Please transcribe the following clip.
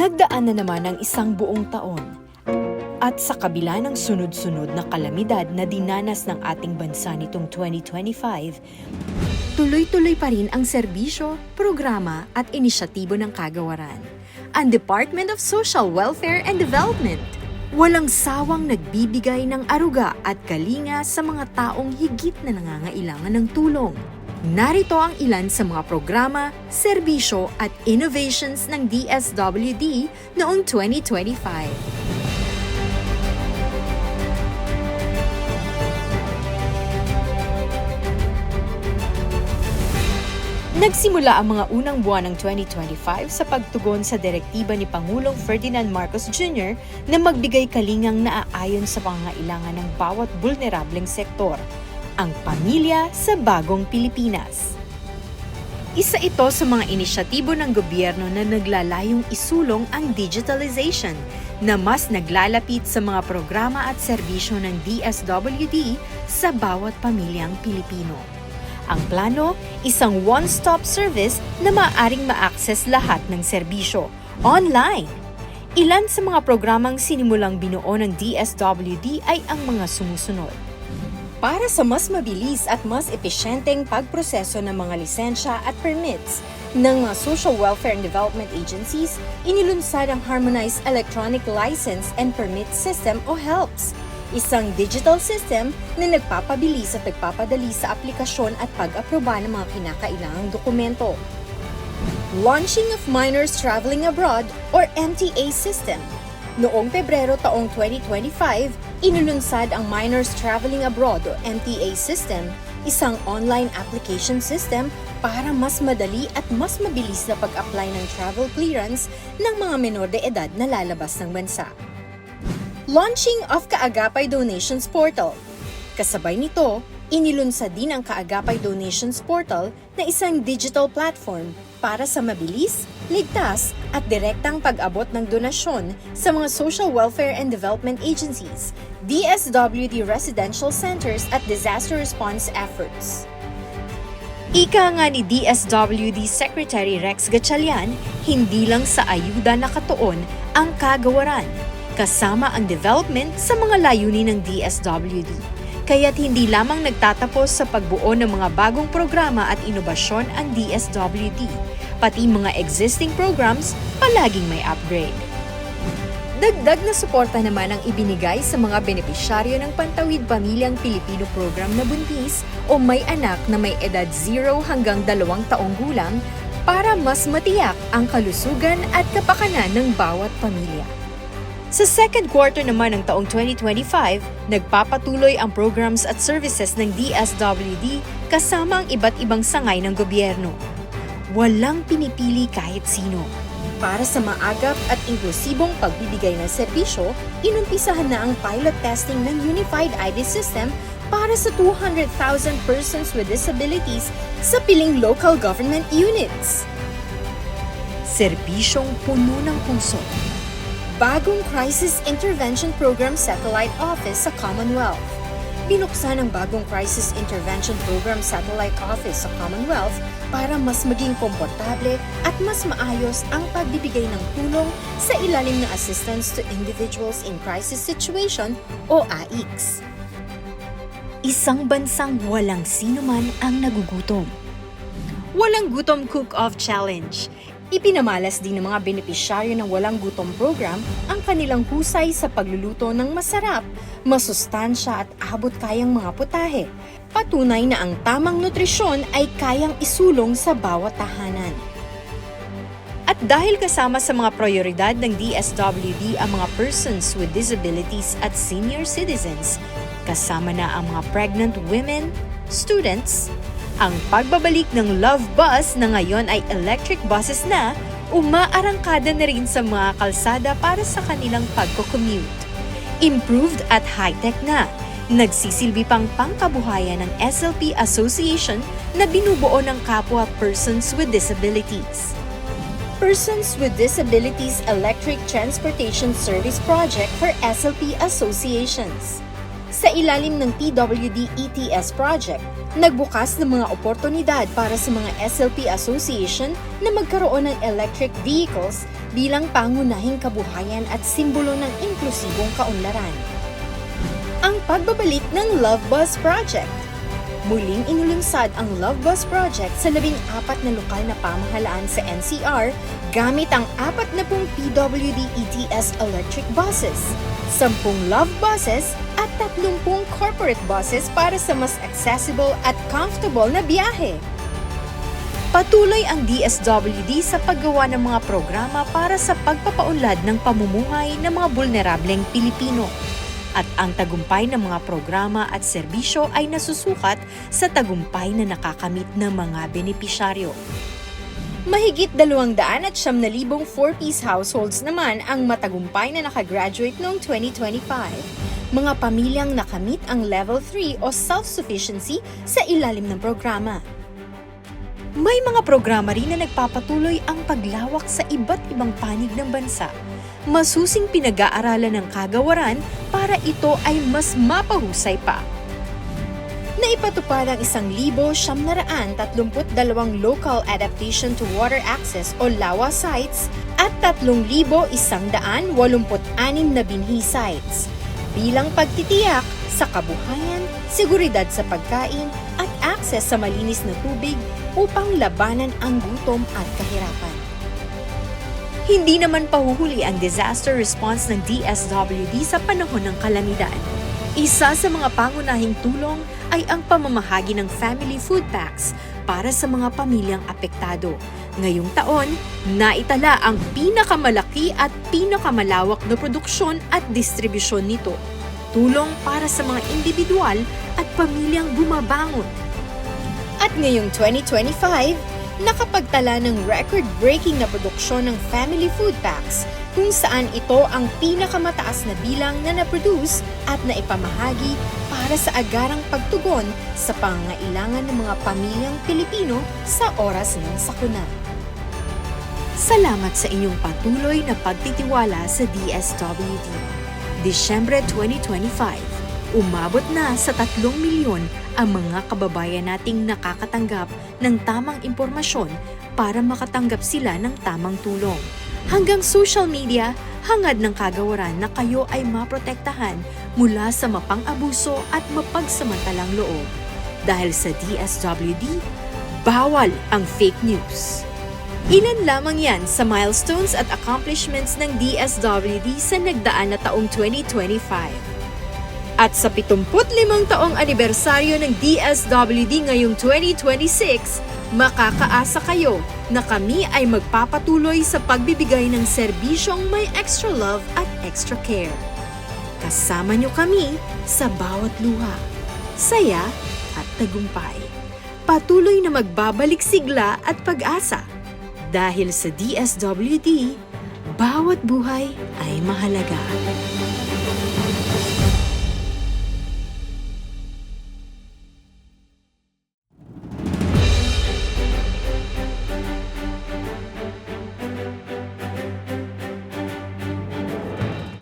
Nagdaan na naman ang isang buong taon at sa kabila ng sunod-sunod na kalamidad na dinanas ng ating bansa nitong 2025, tuloy-tuloy pa rin ang serbisyo, programa at inisyatibo ng kagawaran. Ang Department of Social Welfare and Development, walang sawang nagbibigay ng aruga at kalinga sa mga taong higit na nangangailangan ng tulong. Narito ang ilan sa mga programa, serbisyo at innovations ng DSWD noong 2025. Nagsimula ang mga unang buwan ng 2025 sa pagtugon sa direktiba ni Pangulong Ferdinand Marcos Jr. na magbigay kalingang naaayon sa pangangailangan ng bawat bulnerableng sektor, ang pamilya sa bagong Pilipinas. Isa ito sa mga inisyatibo ng gobyerno na naglalayong isulong ang digitalization na mas naglalapit sa mga programa at serbisyo ng DSWD sa bawat pamilyang Pilipino. Ang plano, isang one-stop service na maaaring ma-access lahat ng serbisyo online. Ilan sa mga programang sinimulang binuo ng DSWD ay ang mga sumusunod. Para sa mas mabilis at mas epesyenteng pagproseso ng mga lisensya at permits ng mga Social Welfare and Development Agencies, inilunsad ang Harmonized Electronic License and Permit System o HELPS, isang digital system na nagpapabilis at nagpapadali sa aplikasyon at pag-aproba ng mga kinakailangang dokumento. Launching of Minors Traveling Abroad or MTA System. Noong Pebrero taong 2025, inulunsad ang Minors Traveling Abroad o MTA System, isang online application system para mas madali at mas mabilis na pag-apply ng travel clearance ng mga menor de edad na lalabas ng bansa. Launching of Kaagapay Donations Portal. Kasabay nito, inilunsad din ang Kaagapay Donations Portal na isang digital platform para sa mabilis, ligtas at direktang pag-abot ng donasyon sa mga Social Welfare and Development Agencies, DSWD Residential Centers at Disaster Response Efforts. Ika nga ni DSWD Secretary Rex Gatchalian, hindi lang sa ayuda nakatuon ang kagawaran, kasama ang development sa mga layunin ng DSWD. Kaya't hindi lamang nagtatapos sa pagbuo ng mga bagong programa at inobasyon ang DSWD, pati mga existing programs palaging may upgrade. Dagdag na suporta naman ang ibinigay sa mga benepisyaryo ng Pantawid Pamilyang Pilipino Program na buntis o may anak na may edad 0 hanggang 2 taong gulang para mas matiyak ang kalusugan at kapakanan ng bawat pamilya. Sa second quarter naman ng taong 2025, nagpapatuloy ang programs at services ng DSWD kasama ang iba't ibang sangay ng gobyerno. Walang pinipili kahit sino. Para sa maagap at inklusibong pagbibigay ng serbisyo, inumpisahan na ang pilot testing ng Unified ID System para sa 200,000 persons with disabilities sa piling local government units. Serbisyong puno ng puso. Bagong Crisis Intervention Program Satellite Office sa Commonwealth. Binuksan ang bagong Crisis Intervention Program Satellite Office sa Commonwealth para mas maging komportable at mas maayos ang pagbibigay ng tulong sa ilalim ng Assistance to Individuals in Crisis Situation o AICS. Isang bansang walang sinuman ang nagugutom. Walang Gutom Cook-Off Challenge. Ipinamalas din ng mga benepisyaryo ng Walang Gutom program ang kanilang husay sa pagluluto ng masarap, masustansya at abot-kayang mga putahe. Patunay na ang tamang nutrisyon ay kayang isulong sa bawat tahanan. At dahil kasama sa mga prioridad ng DSWD ang mga persons with disabilities at senior citizens, kasama na ang mga pregnant women, students, ang pagbabalik ng Love Bus na ngayon ay electric buses na, umaarangkada na rin sa mga kalsada para sa kanilang pagko-commute. Improved at high-tech na, nagsisilbi pang pangkabuhayan ng SLP Association na binubuo ng kapwa persons with disabilities. Persons with Disabilities Electric Transportation Service Project for SLP Associations. Sa ilalim ng PWD ETS project, Nagbukas ng mga oportunidad para sa mga SLP Association na magkaroon ng electric vehicles bilang pangunahing kabuhayan at simbolo ng inklusibong kaunlaran. Ang pagbabalik ng Love Bus Project. Muling inulunsad ang Love Bus Project sa 14 na lokal na pamahalaan sa NCR gamit ang 40 PWD ETS electric buses, 10 love buses at 30 corporate buses para sa mas accessible at comfortable na biyahe. Patuloy ang DSWD sa paggawa ng mga programa para sa pagpapaunlad ng pamumuhay ng mga bulnerableng Pilipino. At ang tagumpay ng mga programa at serbisyo ay nasusukat sa tagumpay na nakakamit ng mga benepisyaryo. Mahigit 200,000 4-piece households naman ang matagumpay na nakagraduate noong 2025. Mga pamilyang nakamit ang Level 3 o self-sufficiency sa ilalim ng programa. May mga programa rin na nagpapatuloy ang paglawak sa iba't ibang panig ng bansa. Masusing pinag-aaralan ng kagawaran para ito ay mas mapahusay pa. Naipatupad ang 1,932 Local Adaptation to Water Access o LAWA sites at 3,186 na binhi sites bilang pagtitiyak sa kabuhayan, seguridad sa pagkain at access sa malinis na tubig upang labanan ang gutom at kahirapan. Hindi naman pahuhuli ang disaster response ng DSWD sa panahon ng kalamidad. Isa sa mga pangunahing tulong ay ang pamamahagi ng family food packs para sa mga pamilyang apektado. Ngayong taon, naitala ang pinakamalaki at pinakamalawak na produksyon at distribusyon nito. Tulong para sa mga individual at pamilyang bumabangon. At ngayong 2025, nakapagtala ng record-breaking na produksyon ng family food packs kung saan ito ang pinakamataas na bilang na na-produce at naipamahagi para sa agarang pagtugon sa pangangailangan ng mga pamilyang Pilipino sa oras ng sakuna. Salamat sa inyong patuloy na pagtitiwala sa DSWD. Disyembre 2025. Umabot na sa 3 milyon ang mga kababayan nating nakakatanggap ng tamang impormasyon para makatanggap sila ng tamang tulong. Hanggang social media, hangad ng kagawaran na kayo ay maprotektahan mula sa mapang-abuso at mapagsamantalang loob. Dahil sa DSWD, bawal ang fake news. Ilan lamang yan sa milestones at accomplishments ng DSWD sa nagdaan na taong 2025. At sa 75 taong anibersaryo ng DSWD ngayong 2026, makakaasa kayo na kami ay magpapatuloy sa pagbibigay ng serbisyong may extra love at extra care. Kasama niyo kami sa bawat luha, saya at tagumpay. Patuloy na magbabalik sigla at pag-asa. Dahil sa DSWD, bawat buhay ay mahalaga.